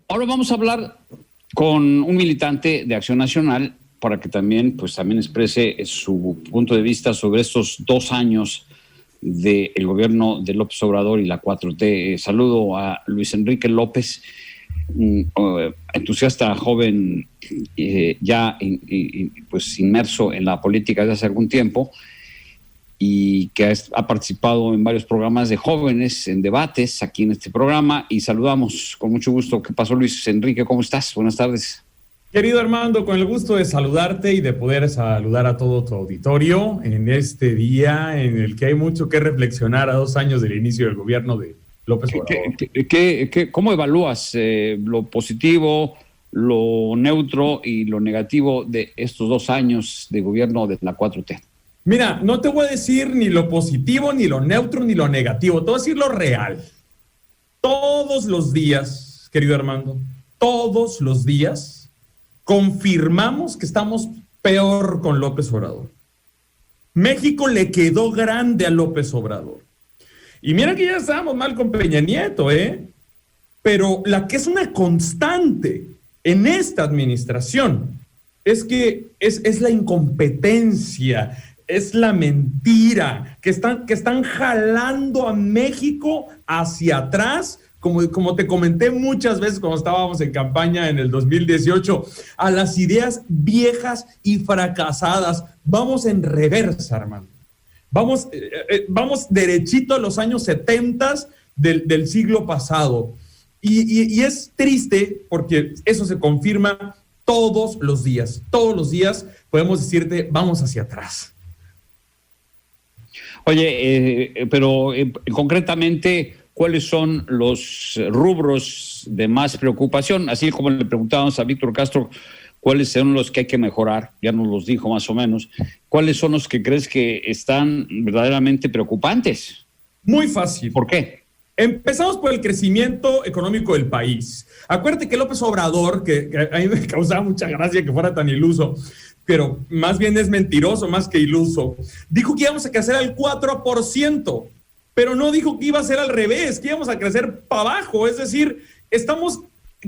Ahora vamos a hablar con un militante de Acción Nacional para que también exprese su punto de vista sobre estos 2 años del gobierno de López Obrador y la 4T. Saludo a Luis Enrique López, entusiasta joven, inmerso en la política desde hace algún tiempo y que ha participado en varios programas de jóvenes, en debates aquí en este programa, y saludamos con mucho gusto. ¿Qué pasó, Luis Enrique? ¿Cómo estás? Buenas tardes. Querido Armando, con el gusto de saludarte y de poder saludar a todo tu auditorio en este día en el que hay mucho que reflexionar a 2 años del inicio del gobierno de López Obrador. ¿Cómo evalúas lo positivo, lo neutro y lo negativo de estos 2 años de gobierno de la 4T? Mira, no te voy a decir ni lo positivo, ni lo neutro, ni lo negativo. Te voy a decir lo real. Todos los días, querido Armando, todos los días confirmamos que estamos peor con López Obrador. México le quedó grande a López Obrador. Y mira que ya estábamos mal con Peña Nieto, pero la que es una constante en esta administración es que es la incompetencia, es la mentira, que están jalando a México hacia atrás, como te comenté muchas veces cuando estábamos en campaña en el 2018, a las ideas viejas y fracasadas. Vamos en reversa, hermano. Vamos derechito a los años 70 del siglo pasado. Y es triste porque eso se confirma todos los días. Todos los días podemos decirte, vamos hacia atrás. Oye, pero concretamente, ¿cuáles son los rubros de más preocupación? Así como le preguntábamos a Víctor Castro, ¿cuáles son los que hay que mejorar? Ya nos los dijo más o menos. ¿Cuáles son los que crees que están verdaderamente preocupantes? Muy fácil. ¿Por qué? Empezamos por el crecimiento económico del país. Acuérdate que López Obrador, que a mí me causaba mucha gracia que fuera tan iluso, pero más bien es mentiroso más que iluso, dijo que íbamos a crecer al 4%, pero no dijo que iba a ser al revés, que íbamos a crecer para abajo. Es decir, estamos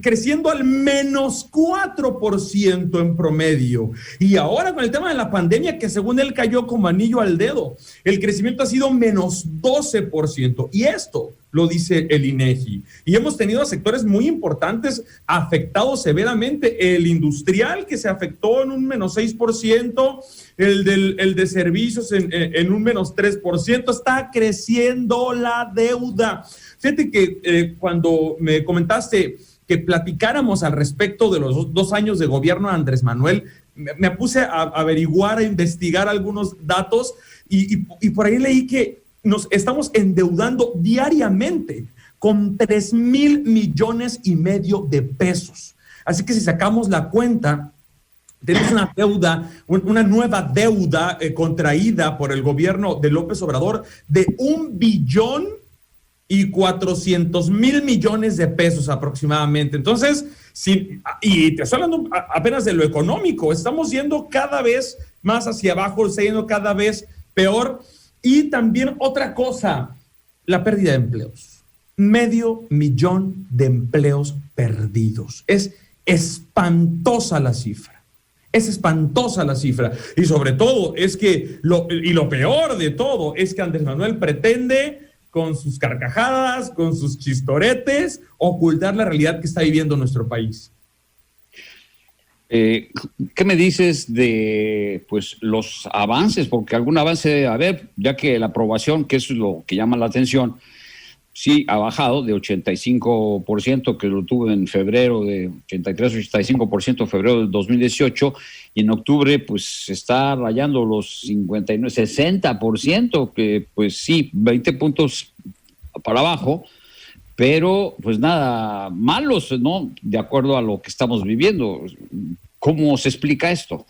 creciendo al menos 4% en promedio. Y ahora con el tema de la pandemia, que según él cayó como anillo al dedo, el crecimiento ha sido menos 12%. Y esto lo dice el INEGI. Y hemos tenido sectores muy importantes afectados severamente. El industrial, que se afectó en un menos 6%, el de servicios en un menos 3%. Está creciendo la deuda. Fíjate que cuando me comentaste que platicáramos al respecto de los 2 años de gobierno de Andrés Manuel, me puse a averiguar, a investigar algunos datos y por ahí leí que nos estamos endeudando diariamente con 3,000 millones y medio de pesos. Así que si sacamos la cuenta, tenemos una deuda, una nueva deuda contraída por el gobierno de López Obrador de 1,4 billones de pesos aproximadamente. Entonces, y te estoy hablando apenas de lo económico, estamos yendo cada vez más hacia abajo, está yendo cada vez peor. Y también otra cosa, la pérdida de empleos. 500,000 de empleos perdidos. Es espantosa la cifra. Es espantosa la cifra. Y sobre todo es que, lo peor de todo es que Andrés Manuel pretende, con sus carcajadas, con sus chistoretes, ocultar la realidad que está viviendo nuestro país. ¿Qué me dices de los avances? Porque algún avance debe haber, ya que la aprobación, que es lo que llama la atención, sí ha bajado de 85%, que lo tuvo en febrero, de 83-85% en febrero del 2018, y en octubre está rayando los 59-60%, que sí, 20 puntos para abajo, pero nada malos, ¿no? De acuerdo a lo que estamos viviendo. ¿Cómo se explica esto?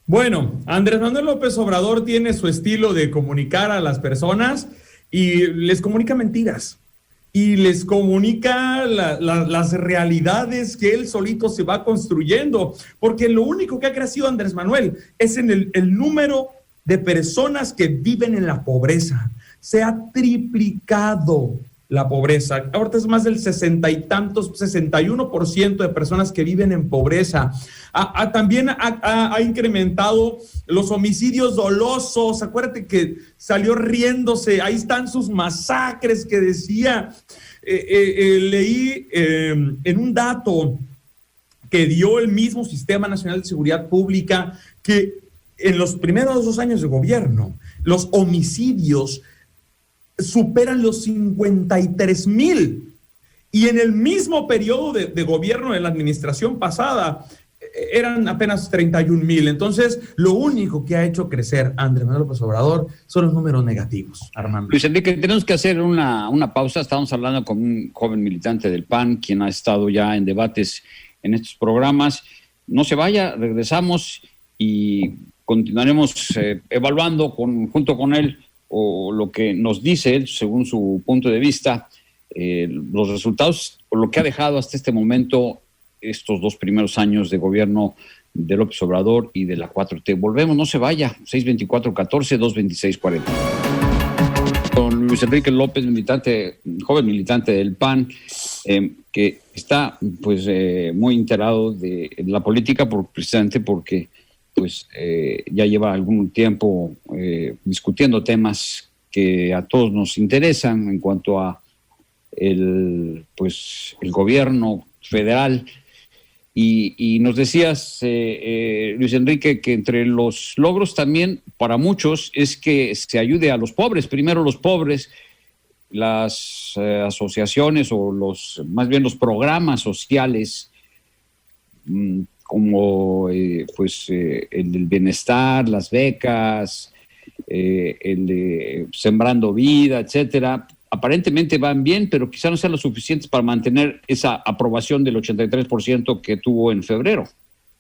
Bueno, Andrés Manuel López Obrador tiene su estilo de comunicar a las personas y les comunica mentiras y les comunica las realidades que él solito se va construyendo, porque lo único que ha crecido Andrés Manuel es en el número de personas que viven en la pobreza. Se ha triplicado la pobreza. Ahorita es más del 61% de personas que viven en pobreza. También ha incrementado los homicidios dolosos. Acuérdate que salió riéndose. Ahí están sus masacres que decía. Leí en un dato que dio el mismo Sistema Nacional de Seguridad Pública que en los primeros 2 años de gobierno, los homicidios superan los 53,000, y en el mismo periodo de gobierno de la administración pasada eran apenas 31,000. Entonces, lo único que ha hecho crecer Andrés Manuel López Obrador son los números negativos, Armando. Luis Enrique, tenemos que hacer una pausa. Estamos hablando con un joven militante del PAN, quien ha estado ya en debates en estos programas. No se vaya, regresamos y continuaremos evaluando junto con él o lo que nos dice él, según su punto de vista, los resultados o lo que ha dejado hasta este momento estos 2 primeros años de gobierno de López Obrador y de la 4T. Volvemos, no se vaya, 624-14-226-40. Con Luis Enrique López, joven militante del PAN, que está pues muy enterado de la política precisamente porque pues ya lleva algún tiempo discutiendo temas que a todos nos interesan en cuanto a el gobierno federal. Y nos decías, Luis Enrique, que entre los logros también para muchos es que se ayude a los pobres, primero los pobres, las asociaciones o más bien los programas sociales, como el del bienestar, las becas, el de Sembrando Vida, etcétera, aparentemente van bien, pero quizá no sean lo suficientes para mantener esa aprobación del 83% que tuvo en febrero.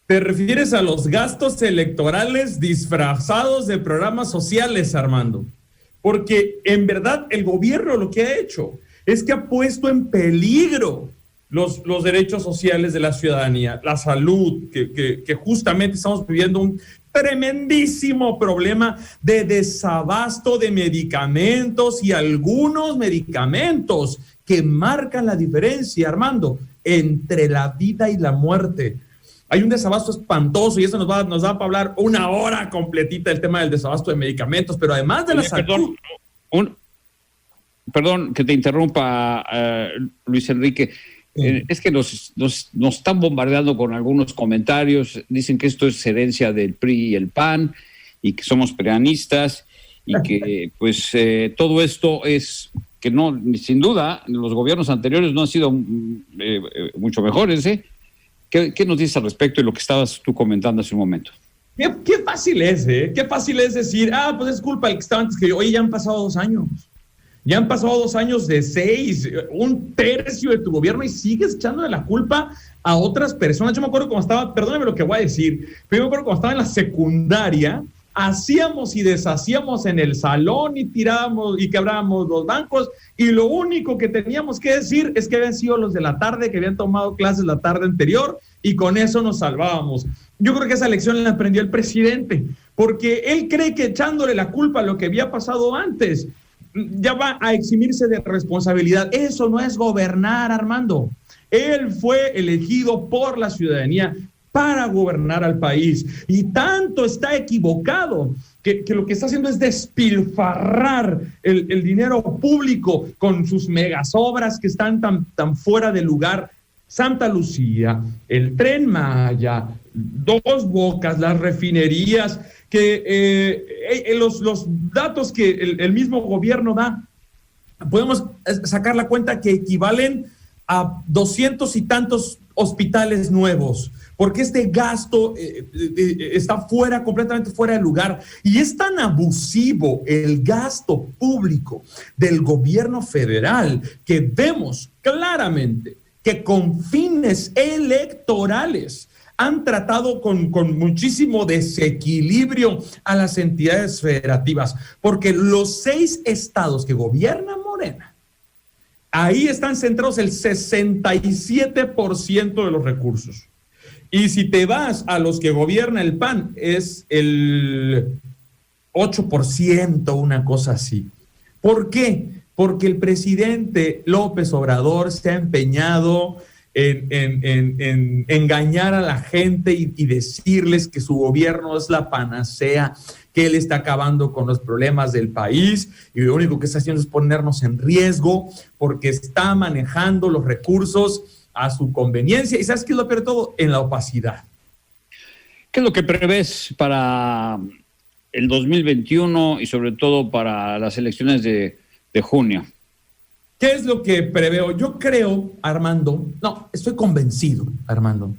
¿Te refieres a los gastos electorales disfrazados de programas sociales, Armando? Porque en verdad el gobierno lo que ha hecho es que ha puesto en peligro los derechos sociales de la ciudadanía, la salud, que justamente estamos viviendo un tremendísimo problema de desabasto de medicamentos y algunos medicamentos que marcan la diferencia, Armando, entre la vida y la muerte. Hay un desabasto espantoso y eso nos da para hablar 1 hora completita del tema del desabasto de medicamentos, pero además de la salud. Perdón que te interrumpa, Luis Enrique. Es que nos están bombardeando con algunos comentarios. Dicen que esto es herencia del PRI y el PAN y que somos peanistas y que todo esto es que no, sin duda, los gobiernos anteriores no han sido mucho mejores. ¿Qué nos dices al respecto de lo que estabas tú comentando hace un momento? Qué fácil es, Qué fácil es decir, pues es culpa del que estaba antes que yo. Oye, ya han pasado 2 años. Ya han pasado 2 años de 6, 1/3 de tu gobierno y sigues echándole la culpa a otras personas. Yo me acuerdo cuando estaba, perdóname lo que voy a decir, pero yo me acuerdo cuando estaba en la secundaria, hacíamos y deshacíamos en el salón y tirábamos y quebrábamos los bancos y lo único que teníamos que decir es que habían sido los de la tarde, que habían tomado clases la tarde anterior y con eso nos salvábamos. Yo creo que esa lección la aprendió el presidente, porque él cree que echándole la culpa a lo que había pasado antes ya va a eximirse de responsabilidad. Eso no es gobernar, Armando. Él fue elegido por la ciudadanía para gobernar al país y tanto está equivocado que lo que está haciendo es despilfarrar el dinero público con sus megasobras que están tan fuera de lugar. Santa Lucía, el Tren Maya, Dos Bocas, las refinerías, que los datos que el mismo gobierno da, podemos sacar la cuenta que equivalen a 200 y tantos hospitales nuevos, porque este gasto está completamente fuera de lugar, y es tan abusivo el gasto público del gobierno federal que vemos claramente que con fines electorales han tratado con muchísimo desequilibrio a las entidades federativas, porque los 6 estados que gobierna Morena, ahí están centrados el 67% de los recursos. Y si te vas a los que gobierna el PAN, es el 8%, una cosa así. ¿Por qué? porque el presidente López Obrador se ha empeñado en engañar a la gente y decirles que su gobierno es la panacea, que él está acabando con los problemas del país y lo único que está haciendo es ponernos en riesgo porque está manejando los recursos a su conveniencia. ¿Y sabes qué es lo peor de todo? En la opacidad. ¿Qué es lo que prevés para el 2021 y sobre todo para las elecciones de junio? ¿Qué es lo que preveo? Yo creo, Armando, estoy convencido, Armando,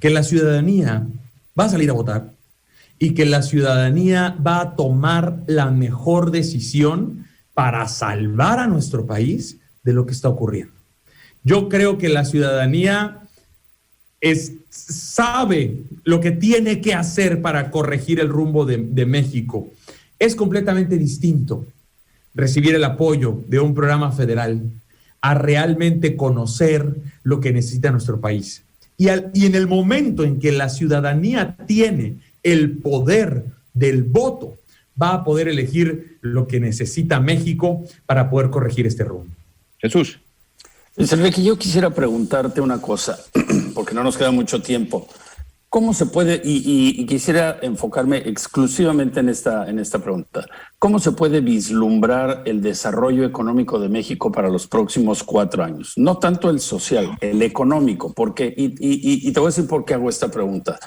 que la ciudadanía va a salir a votar y que la ciudadanía va a tomar la mejor decisión para salvar a nuestro país de lo que está ocurriendo. Yo creo que la ciudadanía sabe lo que tiene que hacer para corregir el rumbo de México. Es completamente distinto recibir el apoyo de un programa federal a realmente conocer lo que necesita nuestro país. Y en el momento en que la ciudadanía tiene el poder del voto, va a poder elegir lo que necesita México para poder corregir este rumbo. Jesús. Luis Enrique, yo quisiera preguntarte una cosa, porque no nos queda mucho tiempo. ¿Cómo se puede, y quisiera enfocarme exclusivamente en esta pregunta, cómo se puede vislumbrar el desarrollo económico de México para los próximos 4 años? No tanto el social, el económico, porque, y te voy a decir por qué hago esta pregunta.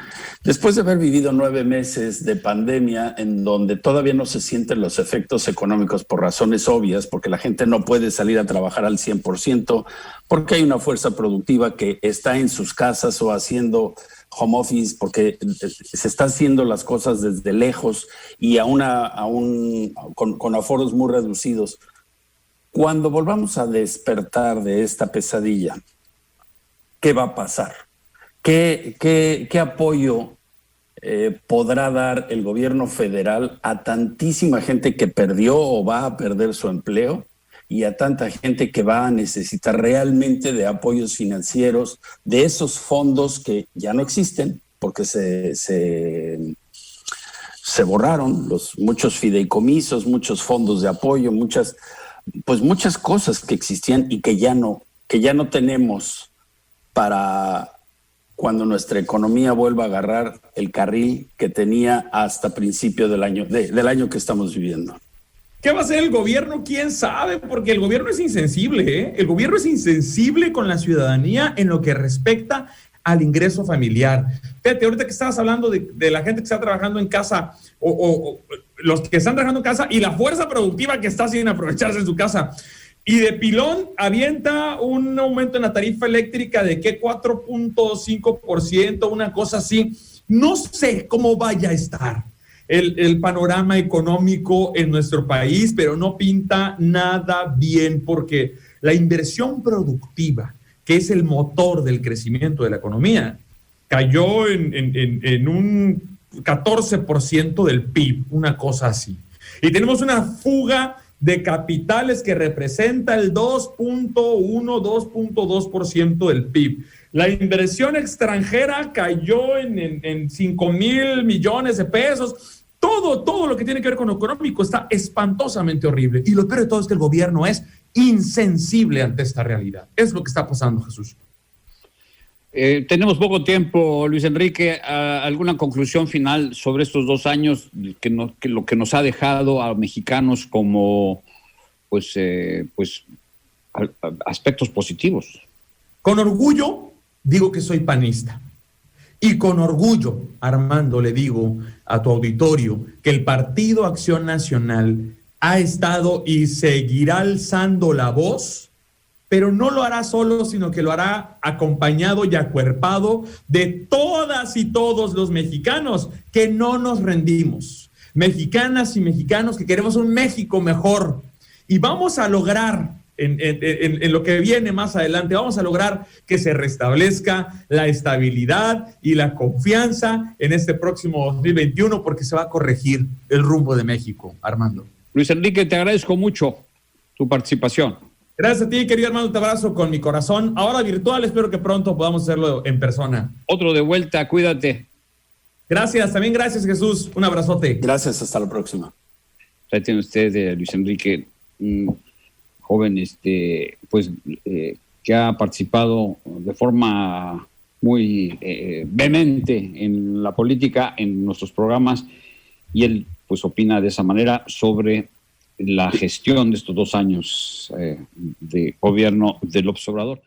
Después de haber vivido 9 meses de pandemia en donde todavía no se sienten los efectos económicos por razones obvias, porque la gente no puede salir a trabajar al 100%, porque hay una fuerza productiva que está en sus casas o haciendo home office, porque se están haciendo las cosas desde lejos y con aforos muy reducidos. Cuando volvamos a despertar de esta pesadilla, ¿qué va a pasar? ¿Qué apoyo podrá dar el gobierno federal a tantísima gente que perdió o va a perder su empleo y a tanta gente que va a necesitar realmente de apoyos financieros, de esos fondos que ya no existen porque se borraron, muchos fideicomisos, muchos fondos de apoyo, muchas cosas que existían y que ya no tenemos para cuando nuestra economía vuelva a agarrar el carril que tenía hasta principio del año que estamos viviendo? ¿Qué va a hacer el gobierno? ¿Quién sabe? Porque el gobierno es insensible, ¿eh? El gobierno es insensible con la ciudadanía en lo que respecta al ingreso familiar. Fíjate, ahorita que estabas hablando de la gente que está trabajando en casa o los que están trabajando en casa y la fuerza productiva que está sin aprovecharse en su casa. Y de pilón avienta un aumento en la tarifa eléctrica de ¿qué? 4.5%, una cosa así. No sé cómo vaya a estar el panorama económico en nuestro país, pero no pinta nada bien porque la inversión productiva, que es el motor del crecimiento de la economía, cayó en un 14% del PIB, una cosa así. Y tenemos una fuga de capitales que representa el 2.2% del PIB. La inversión extranjera cayó en 5,000 millones de pesos. Todo lo que tiene que ver con lo económico está espantosamente horrible. Y lo peor de todo es que el gobierno es insensible ante esta realidad. Es lo que está pasando, Jesús. Tenemos poco tiempo, Luis Enrique. ¿Alguna conclusión final sobre estos 2 años que lo que nos ha dejado a mexicanos como aspectos positivos? Con orgullo digo que soy panista. Y con orgullo, Armando, le digo a tu auditorio que el Partido Acción Nacional ha estado y seguirá alzando la voz, pero no lo hará solo, sino que lo hará acompañado y acuerpado de todas y todos los mexicanos que no nos rendimos. Mexicanas y mexicanos que queremos un México mejor. Y vamos a lograr, en lo que viene más adelante, vamos a lograr que se restablezca la estabilidad y la confianza en este próximo 2021, porque se va a corregir el rumbo de México, Armando. Luis Enrique, te agradezco mucho tu participación. Gracias a ti, querido Armando, te abrazo con mi corazón. Ahora virtual, espero que pronto podamos hacerlo en persona. Otro de vuelta, cuídate. Gracias, también gracias, Jesús. Un abrazote. Gracias, hasta la próxima. Ahí tiene usted, Luis Enrique, joven pues que ha participado de forma muy vehemente en la política, en nuestros programas, y él pues opina de esa manera sobre la gestión de estos 2 años de gobierno del López Obrador.